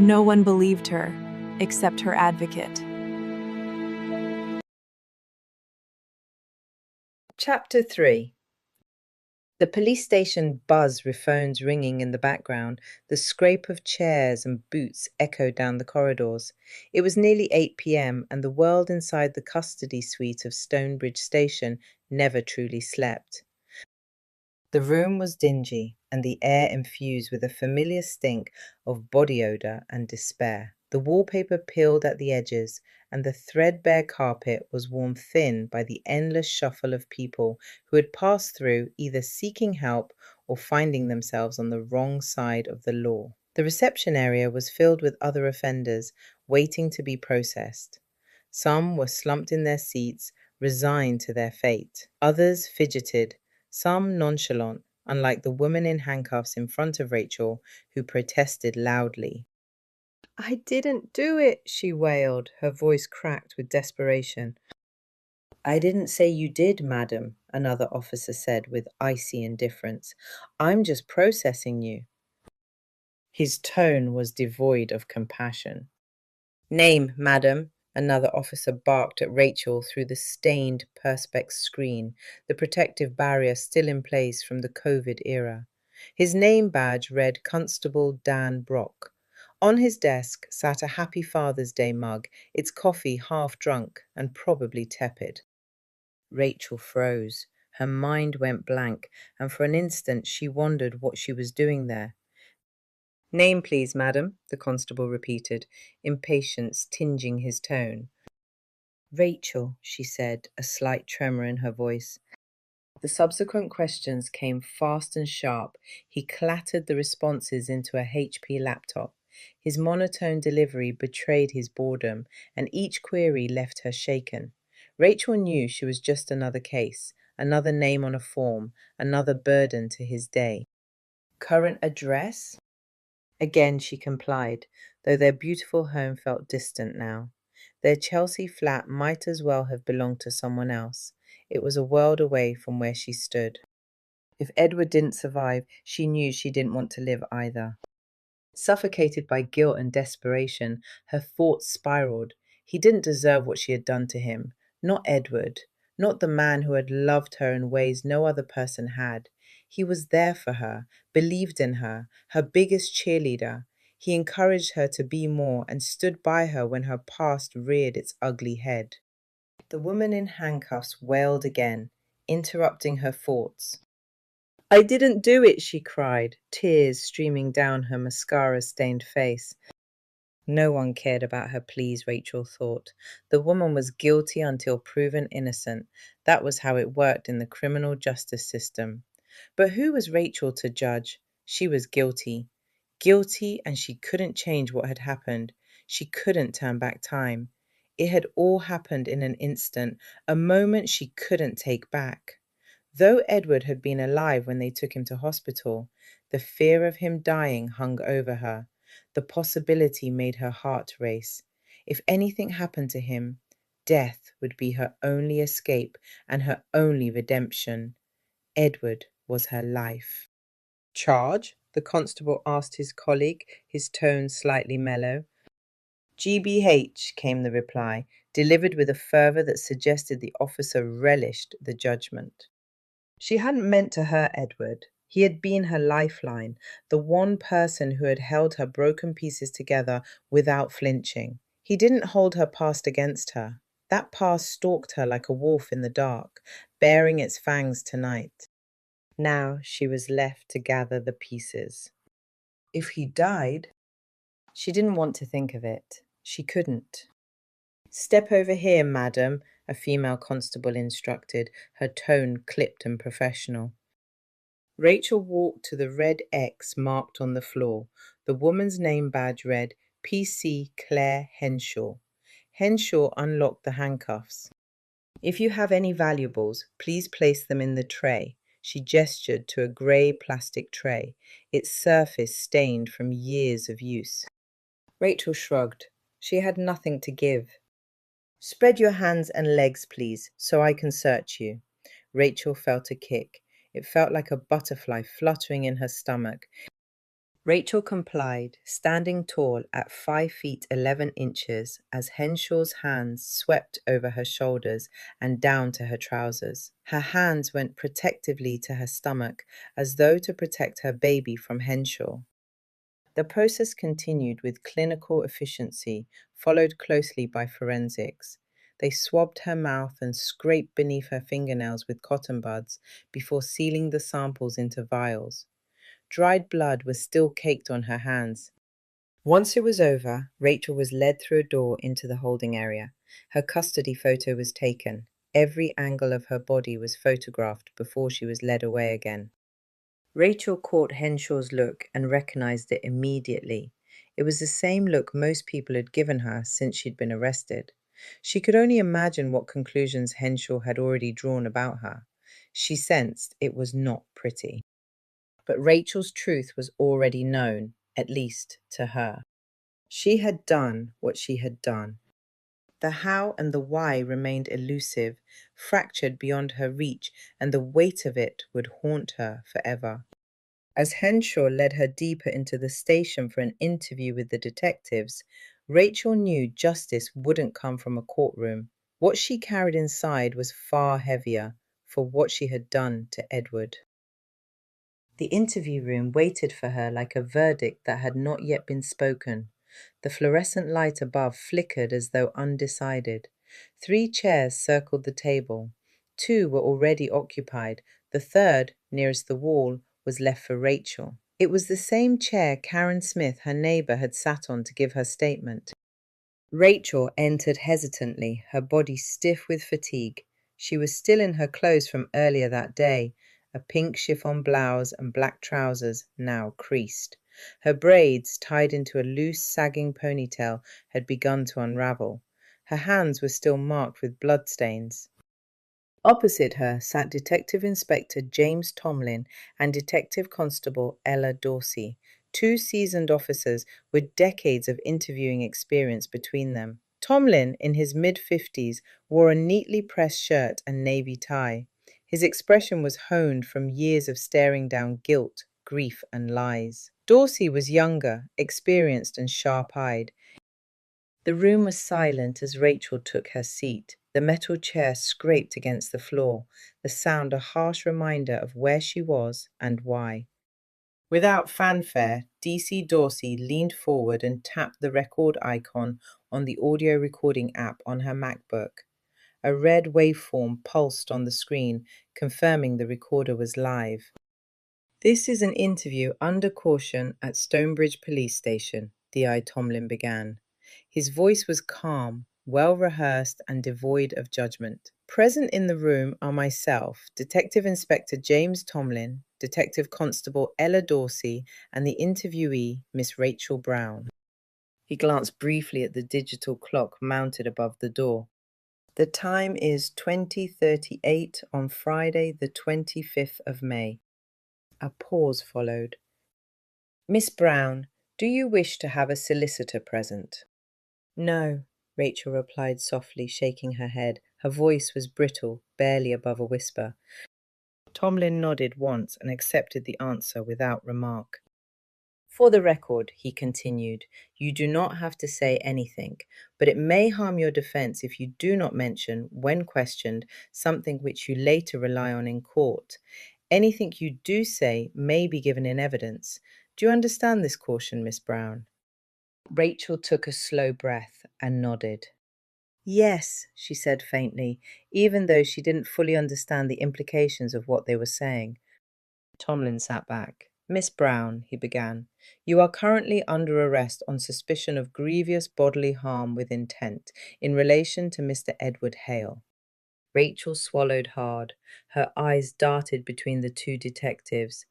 No one believed her, except her advocate. Chapter 3. The police station buzzed with phones ringing in the background. The scrape of chairs and boots echoed down the corridors. It was nearly 8 p.m., and the world inside the custody suite of Stonebridge Station never truly slept. The room was dingy, and the air infused with a familiar stink of body odour and despair. The wallpaper peeled at the edges, and the threadbare carpet was worn thin by the endless shuffle of people who had passed through, either seeking help or finding themselves on the wrong side of the law. The reception area was filled with other offenders, waiting to be processed. Some were slumped in their seats, resigned to their fate. Others fidgeted, some nonchalant, unlike the woman in handcuffs in front of Rachael, who protested loudly. "I didn't do it," she wailed, her voice cracked with desperation. "I didn't say you did, madam," another officer said with icy indifference. "I'm just processing you." His tone was devoid of compassion. "Name, madam," another officer barked at Rachael through the stained perspex screen, the protective barrier still in place from the COVID era. His name badge read Constable Dan Brock. On his desk sat a Happy Father's Day mug, its coffee half drunk and probably tepid. Rachael froze. Her mind went blank, and for an instant she wondered what she was doing there. "Name, please, madam," the constable repeated, impatience tinging his tone. "Rachael," she said, a slight tremor in her voice. The subsequent questions came fast and sharp. He clattered the responses into a HP laptop. His monotone delivery betrayed his boredom, and each query left her shaken. Rachael knew she was just another case, another name on a form, another burden to his day. "Current address?" Again she complied, though their beautiful home felt distant now. Their Chelsea flat might as well have belonged to someone else. It was a world away from where she stood. If Edward didn't survive, she knew she didn't want to live either. Suffocated by guilt and desperation, her thoughts spiraled. He didn't deserve what she had done to him. Not Edward. Not the man who had loved her in ways no other person had. He was there for her, believed in her, her biggest cheerleader. He encouraged her to be more and stood by her when her past reared its ugly head. The woman in handcuffs wailed again, interrupting her thoughts. "I didn't do it," she cried, tears streaming down her mascara-stained face. No one cared about her pleas, Rachael thought. The woman was guilty until proven innocent. That was how it worked in the criminal justice system. But who was Rachael to judge? She was guilty. Guilty, and she couldn't change what had happened. She couldn't turn back time. It had all happened in an instant, a moment she couldn't take back. Though Edward had been alive when they took him to hospital, the fear of him dying hung over her. The possibility made her heart race. If anything happened to him, death would be her only escape and her only redemption. Edward was her life. "Charge?" the constable asked his colleague, his tone slightly mellow. "GBH," came the reply, delivered with a fervour that suggested the officer relished the judgment. She hadn't meant to hurt Edward. He had been her lifeline, the one person who had held her broken pieces together without flinching. He didn't hold her past against her. That past stalked her like a wolf in the dark, baring its fangs tonight. Now she was left to gather the pieces. If he died, she didn't want to think of it. She couldn't. "Step over here, madam," a female constable instructed, her tone clipped and professional. Rachael walked to the red X marked on the floor. The woman's name badge read PC Claire Henshaw. Henshaw unlocked the handcuffs. "If you have any valuables, please place them in the tray." She gestured to a grey plastic tray, its surface stained from years of use. Rachael shrugged. She had nothing to give. "Spread your hands and legs, please, so I can search you." Rachael felt a kick. It felt like a butterfly fluttering in her stomach. Rachel complied, standing tall at 5 feet 11 inches as Henshaw's hands swept over her shoulders and down to her trousers. Her hands went protectively to her stomach as though to protect her baby from Henshaw. The process continued with clinical efficiency, followed closely by forensics. They swabbed her mouth and scraped beneath her fingernails with cotton buds before sealing the samples into vials. Dried blood was still caked on her hands. Once it was over, Rachel was led through a door into the holding area. Her custody photo was taken. Every angle of her body was photographed before she was led away again. Rachel caught Henshaw's look and recognized it immediately. It was the same look most people had given her since she'd been arrested. She could only imagine what conclusions Henshaw had already drawn about her. She sensed it was not pretty. But Rachel's truth was already known, at least to her. She had done what she had done. The how and the why remained elusive, fractured beyond her reach, and the weight of it would haunt her forever. As Henshaw led her deeper into the station for an interview with the detectives, Rachel knew justice wouldn't come from a courtroom. What she carried inside was far heavier for what she had done to Edward. The interview room waited for her like a verdict that had not yet been spoken. The fluorescent light above flickered as though undecided. 3 chairs circled the table. 2 were already occupied. The third, nearest the wall, was left for Rachel. It was the same chair Karen Smith, her neighbour, had sat on to give her statement. Rachel entered hesitantly, her body stiff with fatigue. She was still in her clothes from earlier that day, a pink chiffon blouse and black trousers, now creased. Her braids, tied into a loose, sagging ponytail, had begun to unravel. Her hands were still marked with bloodstains. Opposite her sat Detective Inspector James Tomlin and Detective Constable Ella Dorsey, 2 seasoned officers with decades of interviewing experience between them. Tomlin, in his mid-50s, wore a neatly pressed shirt and navy tie. His expression was honed from years of staring down guilt, grief, and lies. Dorsey was younger, experienced, and sharp-eyed. The room was silent as Rachel took her seat. The metal chair scraped against the floor, the sound a harsh reminder of where she was and why. Without fanfare, DC Dorsey leaned forward and tapped the record icon on the audio recording app on her MacBook. A red waveform pulsed on the screen, confirming the recorder was live. "This is an interview under caution at Stonebridge Police Station," D.I. Tomlin began. His voice was calm, well-rehearsed, and devoid of judgment. Present in the room are myself, Detective Inspector James Tomlin, Detective Constable Ella Dorsey, and the interviewee, Miss Rachael Brown. He glanced briefly at the digital clock mounted above the door. The time is 20:38 on Friday, the 25th of May. A pause followed. "Miss Brown, do you wish to have a solicitor present?" "No," Rachel replied softly, shaking her head. Her voice was brittle, barely above a whisper. Tomlin nodded once and accepted the answer without remark. "For the record," he continued, "you do not have to say anything, but it may harm your defense if you do not mention, when questioned, something which you later rely on in court. Anything you do say may be given in evidence. Do you understand this caution, Miss Brown?" Rachel took a slow breath and nodded. "Yes," she said faintly, even though she didn't fully understand the implications of what they were saying. Tomlin sat back. "Miss Brown," he began, "you are currently under arrest on suspicion of grievous bodily harm with intent in relation to Mr. Edward Hale." Rachel swallowed hard. Her eyes darted between the 2 detectives.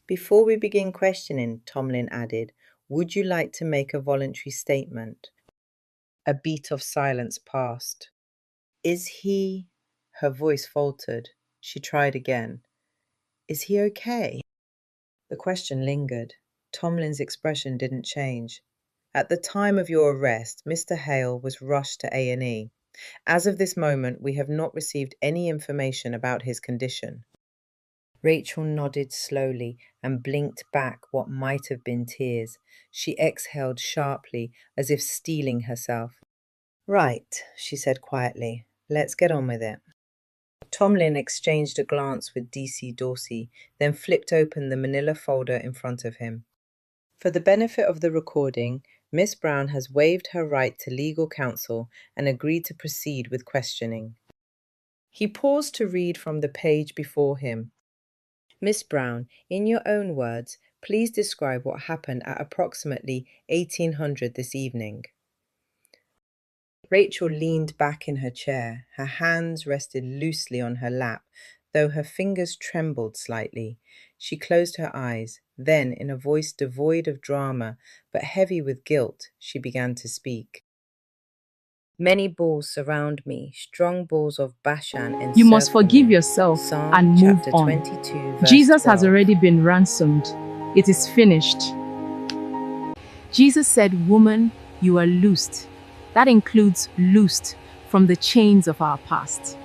"Before we begin questioning," Tomlin added, "would you like to make a voluntary statement?" A beat of silence passed. "Is he—" Her voice faltered. She tried again. "Is he okay?" The question lingered. Tomlin's expression didn't change. "At the time of your arrest, Mr. Hale was rushed to A&E. As of this moment, we have not received any information about his condition." Rachel nodded slowly and blinked back what might have been tears. She exhaled sharply, as if steeling herself. "Right," she said quietly. "Let's get on with it." Tomlin exchanged a glance with DC Dorsey, then flipped open the manila folder in front of him. For the benefit of the recording, Miss Brown has waived her right to legal counsel and agreed to proceed with questioning. He paused to read from the page before him. Miss Brown, in your own words, please describe what happened at approximately 1800 this evening. Rachel leaned back in her chair. Her hands rested loosely on her lap, though her fingers trembled slightly. She closed her eyes. Then, in a voice devoid of drama, but heavy with guilt, she began to speak. Many bulls surround me, strong bulls of Bashan encircle me. You must forgive yourself Psalm and move chapter on. 22, verse Jesus 12. has already been ransomed. It is finished. Jesus said, "Woman, you are loosed." That includes loosed from the chains of our past.